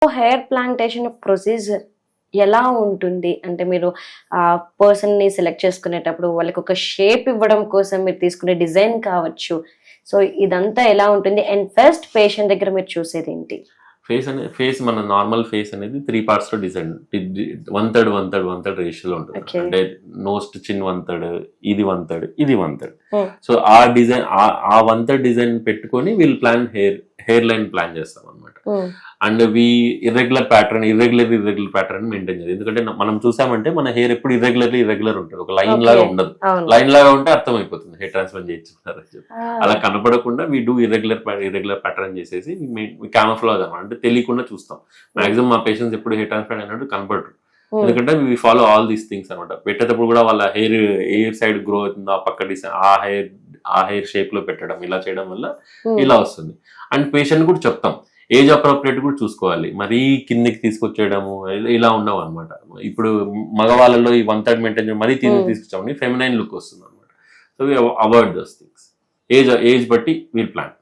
Hair plantation procedure ఎలా ఉంటుంది అంటే మీరు ఆ పర్సన్ ని సెలెక్ట్ చేసుకునేటప్పుడు వాళ్ళకి ఒక షేప్ ఇవ్వడం కోసం మీరు తీసుకునే డిజైన్ కావచ్చు, సో ఇదంతా ఎలా ఉంటుంది అండ్ ఫస్ట్ పేషెంట్ దగ్గర మీరు చూసేది ఏంటి? ఫేస్ మన నార్మల్ ఫేస్ అనేది 3 parts లో డిజైన్ 1/3 రేషియోలో ఉంటుంది. Okay. అంటే నోస్ టు చిన్ 1/3, ఇది 1/3, ఇది 1/3. Hmm. సో ఆ డిజైన్ ఆ 1/3 డిజైన్ పెట్టుకొని వీళ్ళు హెయిర్ లైన్ ప్లాన్ చేస్తాం అనమాట. అండ్ ఇర్రెగ్యులర్ ప్యాటర్న్ మెయింటైన్ చేయాలి. ఎందుకంటే మనం చూసామంటే మన హెయిర్ ఎప్పుడు ఇర్రెగ్యులర్ ఉంటుంది, ఒక లైన్ లాగా ఉండదు. లైన్ లాగా ఉంటే అర్థమైపోతుంది హెయిర్ ట్రాన్స్ప్లాంట్ చేయించుకున్నారు. అలా కనపడకుండా వీ డూ ఇర్రెగ్యులర్ ప్యాటర్న్ చేసేసి క్యామఫ్లాజ్ అనమాట, అంటే తెలియకుండా చూస్తాం. మాక్సిమం మా పేషెంట్స్ ఎప్పుడు హెయిర్ ట్రాన్స్ప్లాంట్ అయినట్టు కనపడరు. ఎందుకంటే we follow all these things అనమాట. పెట్టేటప్పుడు కూడా వాళ్ళ హెయిర్ సైడ్ గ్రో అవుతుందో ఆ పక్క డిజైన్ ఆ హెయిర్ షేప్ లో పెట్టడం, ఇలా చేయడం వల్ల ఇలా వస్తుంది. అండ్ పేషెంట్ కూడా చెప్తాం ఏజ్ అప్రోప్రియేట్ కూడా చూసుకోవాలి, మరీ కిందికి తీసుకొచ్చేయడము ఇలా ఉండవు అనమాట. ఇప్పుడు మగవాళ్ళలో ఈ 1/3 మెయింటైన్ మరీ తీసుకొచ్చామని ఫెమినైన్ లుక్ వస్తుంది అనమాట. So avoid those things. Age బట్టి వీల్ ప్లాన్.